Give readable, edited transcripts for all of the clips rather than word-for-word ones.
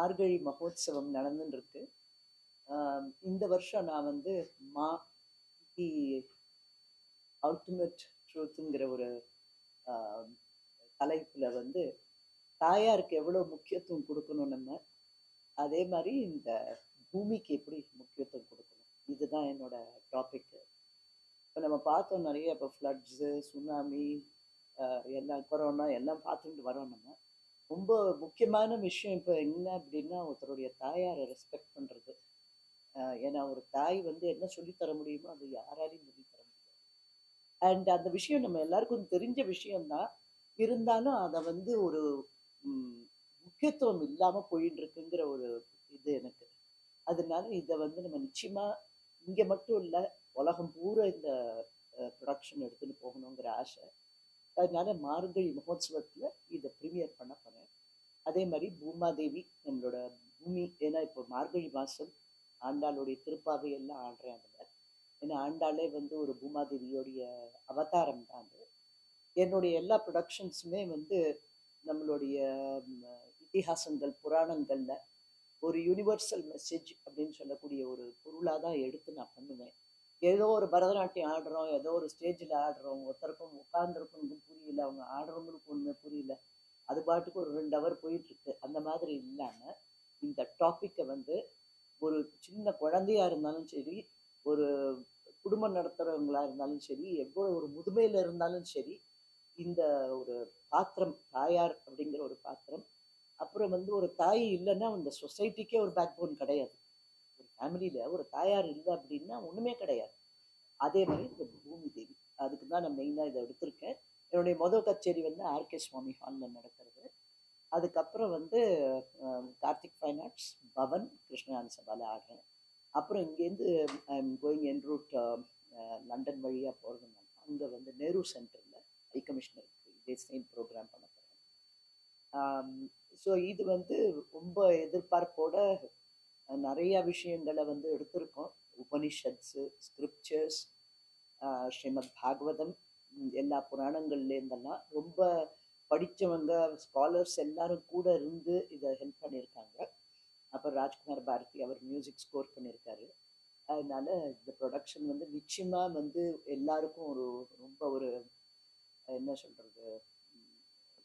மார்கழி மகோத்சவம் நடந்துன்னு இருக்கு. இந்த வருஷம் நான் வந்து மா தி அல்டிமேட் ட்ரூத்துங்கிற ஒரு ஆஹ், தலைப்புல வந்து தாயாருக்கு எவ்வளவு முக்கியத்துவம் கொடுக்கணும் நம்ம, அதே மாதிரி இந்த பூமிக்கு எப்படி முக்கியத்துவம் கொடுக்கணும், இதுதான் என்னோட டாபிக். இப்போ நம்ம பார்த்தோம் நிறைய, இப்போ ஃப்ளட்ஸு, சுனாமி, எல்லாம் கொரோனா எல்லாம் பார்த்துட்டு வரோம் நம்ம. ரொம்ப முக்கியமான விஷயம் இப்போ என்ன அப்படின்னா ஒருத்தருடைய தாயாரை ரெஸ்பெக்ட் பண்ணுறது. ஏன்னா ஒரு தாய் வந்து என்ன சொல்லித்தர முடியுமோ அது யாராலையும் சொல்லித்தர முடியாது. அண்ட் அந்த விஷயம் நம்ம எல்லாருக்கும் தெரிஞ்ச விஷயம்தான். இருந்தாலும் அதை வந்து ஒரு முக்கியத்துவம் இல்லாமல் போயிட்டு இருக்குங்கிற ஒரு இது எனக்கு. அதனால இதை வந்து நம்ம நிச்சயமா இங்கே மட்டும் இல்லை, உலகம் பூரா இந்த ப்ரொடக்ஷன் எடுத்துன்னு போகணுங்கிற ஆசை. அதனால மார்கழி மகோத்சவத்தில் இதை ப்ரீமியர் பண்ண போகிறேன். அதே மாதிரி பூமாதேவி நம்மளோட பூமி, ஏன்னா இப்போ மார்கழி மாதம் ஆண்டாளுடைய திருப்பாவை எல்லாம் ஆடுறேன் அதில். ஏன்னா ஆண்டாளே வந்து ஒரு பூமாதேவியோடைய அவதாரம் தான் அது. என்னுடைய எல்லா ப்ரொடக்ஷன்ஸுமே வந்து நம்மளுடைய இதிகாசங்கள் புராணங்களில் ஒரு யூனிவர்சல் மெசேஜ் அப்படின்னு சொல்லக்கூடிய ஒரு பொருளாக தான் எடுத்து நான் பண்ணுவேன். ஏதோ ஒரு பரதநாட்டியம் ஆடுறோம், ஏதோ ஒரு ஸ்டேஜில் ஆடுறோம், ஒருத்தருக்கும் உட்கார்ந்துருக்கவங்களுக்கும் புரியல, அவங்க ஆடுறவங்களுக்கு ஒன்றுமே புரியல, அது பாட்டுக்கு ஒரு 2 ஹவர் போயிட்டுருக்கு. அந்த மாதிரி இல்லாமல் இந்த டாப்பிக்கை வந்து ஒரு சின்ன குழந்தையா இருந்தாலும் சரி, ஒரு குடும்பம் நடத்துகிறவங்களா இருந்தாலும் சரி, எவ்வளோ ஒரு முதுமையில் இருந்தாலும் சரி, இந்த ஒரு பாத்திரம் தாயார் அப்படிங்கிற ஒரு பாத்திரம். அப்புறம் வந்து ஒரு தாய் இல்லைன்னா அந்த சொசைட்டிக்கே ஒரு பேக் போன் கிடையாது. ஒரு ஃபேமிலியில் ஒரு தாயார் இல்லை அப்படின்னா ஒன்றுமே கிடையாது. அதே மாதிரி இந்த பூமி தேவி, அதுக்கு தான் நான் மெயினாக இதை எடுத்திருக்கேன். என்னுடைய மொதல் கச்சேரி வந்து ஆர்கே சுவாமி ஹாலில் நடக்கிறது. அதுக்கப்புறம் வந்து கார்த்திக் ஃபைன் ஆர்ட்ஸ் பவன் கிருஷ்ணகாந்த் சபாவில் ஆடுறேன். அப்புறம் இங்கேருந்து I am going en route London வழியாக போகிறதுனால அங்கே வந்து நேரு சென்டரில் ஹை கமிஷனருக்கு இதே சேம் ப்ரோக்ராம் பண்ண போகிறேன். ஸோ இது வந்து ரொம்ப எதிர்பார்ப்போட நிறைய விஷயங்களை வந்து எடுத்திருக்கோம். உபனிஷத்ஸு, ஸ்கிரிப்சர்ஸ், ஸ்ரீமத் பாகவதம், எல்லா புராணங்கள்லேருந்தெல்லாம் ரொம்ப படித்தவங்க ஸ்காலர்ஸ் எல்லாரும் கூட இருந்து இதை ஹெல்ப் பண்ணியிருக்காங்க. அப்புறம் ராஜ்குமார் பாரதி அவர் மியூசிக் ஸ்கோர் பண்ணியிருக்காரு. அதனால இந்த ப்ரொடக்ஷன் வந்து நிச்சயமாக வந்து எல்லாருக்கும் ஒரு ரொம்ப ஒரு என்ன சொல்கிறது,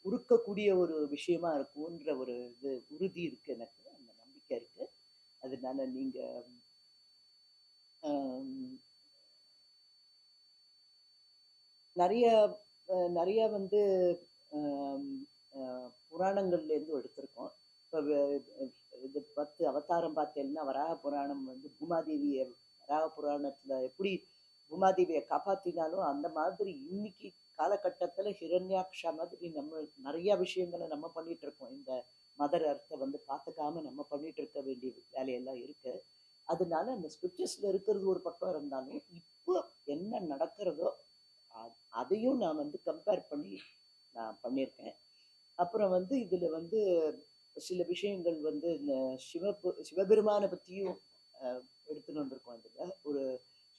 உருக்கக்கூடிய ஒரு விஷயமா இருக்கும்ன்ற ஒரு இது உறுதி இருக்குது, எனக்கு அந்த நம்பிக்கை இருக்குது. அதனால நீங்கள் நிறைய நிறைய வந்து புராணங்கள்லேருந்து எடுத்திருக்கோம். இப்போ இது 10 அவதாரம் பார்த்தேன்னா வராக புராணம் வந்து பூமாதேவியை, வராக புராணத்தில் எப்படி பூமாதேவியை காப்பாற்றினாலும் அந்த மாதிரி இன்னைக்கு காலகட்டத்தில் ஹிரண்யாக்ஷா மாதிரி நம்ம நிறைய விஷயங்களை நம்ம பண்ணிட்டு இருக்கோம். இந்த மதர் அர்த்தை வந்து பார்த்துக்காம நம்ம பண்ணிட்டு இருக்க வேண்டிய வேலையெல்லாம் இருக்கு. அதனால அந்த ஸ்கிரிப்சர்ஸ்ல இருக்கிறது ஒரு பக்கம் இருந்தாலும் இப்போ என்ன நடக்கிறதோ அதையும் நான் வந்து கம்பேர் பண்ணி நான் பண்ணியிருக்கேன். அப்புறம் வந்து இதில் வந்து சில விஷயங்கள் வந்து இந்த சிவபெருமானை பற்றியும் எடுத்துன்னு வந்திருக்கோம். இதில் ஒரு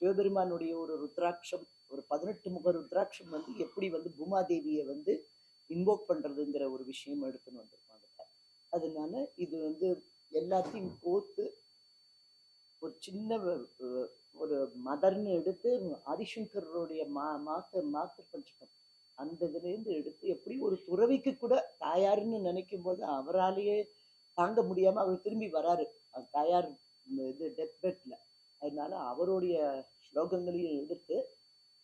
சிவபெருமானுடைய ஒரு ருத்ராட்சம், ஒரு 18 முக ருத்ராட்சம் வந்து எப்படி வந்து பூமாதேவியை வந்து இன்வோக் பண்ணுறதுங்கிற ஒரு விஷயம் எடுத்துன்னு வந்திருக்கோம் அதில். அதனால இது வந்து எல்லாத்தையும் கோர்த்து ஒரு சின்ன ஒரு மதர்னு எடுத்து ஆதிசங்கருடைய மாத்தர் பஞ்சகம் அந்த இதுலேருந்து எடுத்து எப்படி ஒரு துறவிக்கு கூட தாயாருன்னு நினைக்கும் போது அவராலேயே தாங்க முடியாமல் அவர் திரும்பி வராரு தாயார் இது டெத் பெட்ல. அதனால அவருடைய ஸ்லோகங்களையும் எடுத்து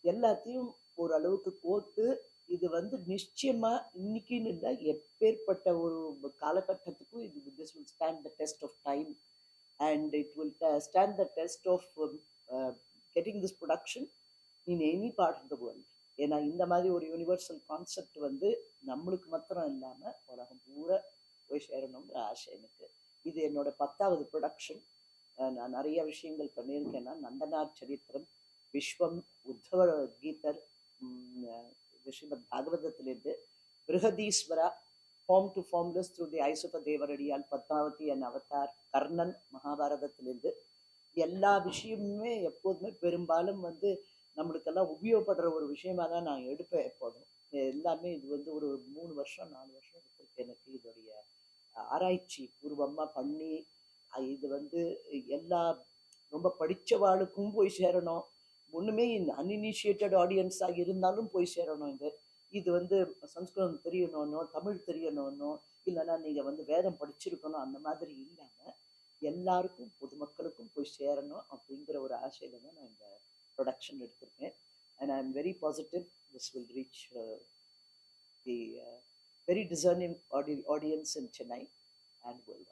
எல்லாத்தையும் ஓரளவுக்கு கோர்த்து இது வந்து நிச்சயமா இன்னைக்குன்னு இல்லை, எப்பேற்பட்ட ஒரு காலகட்டத்துக்கும் இது this will stand the test of time and it will stand the test of getting this production in any part of the world. ஏன்னா இந்த மாதிரி ஒரு யூனிவர்சல் கான்செப்ட் வந்து நம்மளுக்கு மாத்திரம் இல்லாமல் உலகம் பூரா போய் சேரணுங்கிற ஆசை எனக்கு. இது என்னோட 10வது ப்ரொடக்ஷன். நான் நிறைய விஷயங்கள் பண்ணியிருக்கேன்னா நந்தனார் சரித்திரம், விஸ்வம், உத்தவ கீதர், ஸ்ரீமத் பாகவதத்திலிருந்து Brihadeeswara, form to formless through the eyes of தேவரடியால், பத்மாவதி அண்ட் அவதார், கர்ணன் மகாபாரதத்திலிருந்து எல்லா விஷயமுமே எப்போதுமே பெரும்பாலும் வந்து நம்மளுக்கெல்லாம் உபயோகப்படுற ஒரு விஷயமா தான் நான் எடுப்பேன் எப்போதும். எல்லாமே இது வந்து ஒரு 3 வருஷம் 4 வருஷம் எடுத்திருக்கு எனக்கு இதோடைய ஆராய்ச்சி பூர்வமா பண்ணி இது வந்து எல்லா ரொம்ப படிச்சவாளுக்கும் போய் சேரணும். ஒண்ணுமே அன்இனிஷியேட்டட் ஆடியன்ஸா இருந்தாலும் போய் சேரணும் இது. இது வந்து சம்ஸ்கிருதம் தெரியணும்னோ, தமிழ் தெரியணும்னோ, இல்லைன்னா நீங்க வந்து வேதம் படிச்சிருக்கணும் அந்த மாதிரி இல்லாம எல்லாருக்கும் பொதுமக்களுக்கும் போய் சேரணும் அப்படிங்கிற ஒரு ஆசையில தான் நான் இந்த ப்ரொடக்ஷன் எடுத்திருக்கேன். And I am very positive this will reach the very discerning audience in Chennai and world.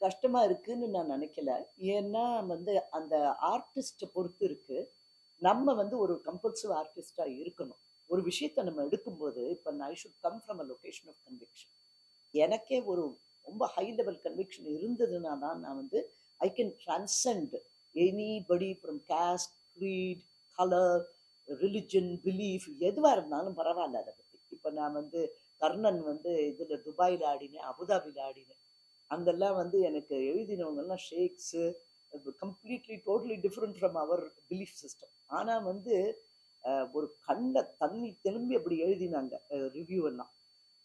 கஷ்டமா இருக்குன்னு நான் நினைக்கல. ஏன்னா வந்து அந்த ஆர்டிஸ்ட பொறுத்து இருக்கு. நம்ம வந்து ஒரு கம்பல்சிவ் ஆர்டிஸ்டா இருக்கணும். ஒரு விஷயத்த நம்ம எடுக்கும்போது, இப்ப I should come from a location of conviction. எனக்கே ஒரு ரொம்ப ஹை லெவல் கன்விக்ஷன் இருந்ததுன்னா தான் நான் வந்து I can transcend anybody from cost, greet, colour, religion, belief எதுவா இருந்தாலும் பரவாயில்ல அதை பத்தி. இப்ப நான் வந்து கர்ணன் வந்து இதுல துபாயில ஆடினேன், அபுதாபில ஆடினேன். அங்கெல்லாம் வந்து எனக்கு எழுதினவங்கெல்லாம் ஷேக்ஸு completely totally different from our belief system. ஆனா வந்து ஒரு கண்ட தண்ணி திரும்பி அப்படி எழுதினாங்க ரிவ்யூ எல்லாம்.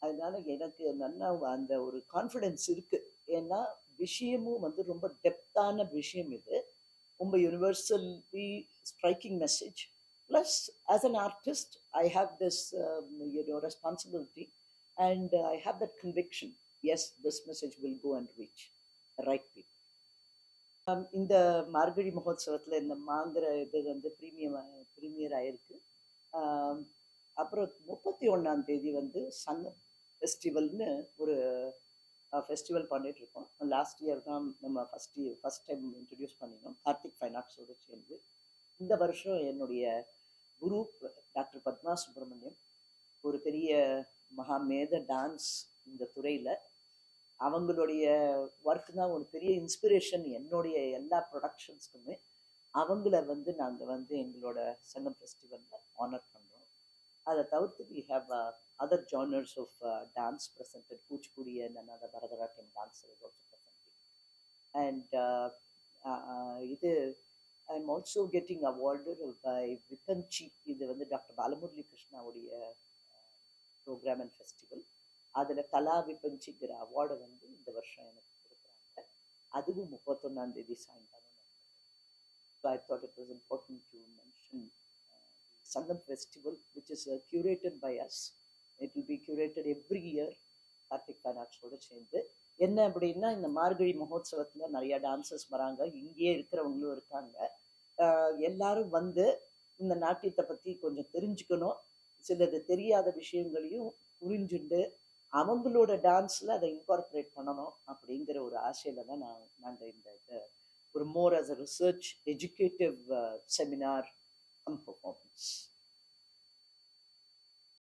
அதனால எனக்கு நல்லா அந்த ஒரு கான்ஃபிடென்ஸ் இருக்கு. ஏன்னா விஷயமும் வந்து ரொம்ப டெப்தான விஷயம் இது. ரொம்ப universally striking message. Plus as an artist I have this responsibility and I have that conviction. Yes, this message will go and reach right people. இந்த மார்கழி மகோத்சவத்தில் இந்த மாங்கிற இது வந்து ப்ரீமியர் ஆயிருக்கு. அப்புறம் 31 வந்து சங்கம் ஃபெஸ்டிவல்னு ஒரு ஃபெஸ்டிவல் பண்ணிட்டு இருக்கோம். லாஸ்ட் இயர் தான் நம்ம ஃபர்ஸ்ட் டைம் இன்ட்ரடியூஸ் பண்ணினோம் கார்த்திக் ஃபைன் ஆர்ட்ஸோடு சேர்ந்து. இந்த வருஷம் என்னுடைய குரு டாக்டர் பத்மா சுப்பிரமணியம், ஒரு பெரிய மகாமேத டான்ஸ் இந்த துறையில். அவங்களுடைய ஒர்க் தான் ஒரு பெரிய இன்ஸ்பிரேஷன் என்னுடைய எல்லா ப்ரொடக்ஷன்ஸ்க்குமே. அவங்கள வந்து நாங்கள் வந்து எங்களோட சங்கம் ஃபெஸ்டிவலில் ஆனர் பண்ணுறோம். அதை தவிர்த்து we have other genres of dance presented. Kuchipudi and another Bharatanatyam dancer is also presenting. And இது I'm also getting awarded by Vipanchi. இது வந்து டாக்டர் பாலமுரளி கிருஷ்ணாவுடைய ப்ரோக்ராம் அண்ட் ஃபெஸ்டிவல். அதில் கலா விபஞ்சிங்கிற அவார்டை வந்து இந்த வருஷம் எனக்கு கொடுக்குறாங்க. அதுவும் 31 சாயங்காலம். So I thought it was important to mention the Sangam Festival, which is curated by us. It will be curated every year Karthik fine ஆர்ட்ஸோடு சேர்ந்து. என்ன அப்படின்னா, இந்த மார்கழி மகோத்சவத்தில் நிறைய டான்சர்ஸ் வராங்க, இங்கேயே இருக்கிறவங்களும் இருக்காங்க. எல்லாரும் வந்து இந்த நாட்டியத்தை பற்றி கொஞ்சம் தெரிஞ்சுக்கணும், சிலது தெரியாத விஷயங்களையும் புரிஞ்சுண்டு அவங்களோட டான்ஸில் அதை இன்கார்பரேட் பண்ணணும் அப்படிங்கிற ஒரு ஆசையில் தான் நாங்கள் இந்த இதை ஒரு more as a research educative seminar come performance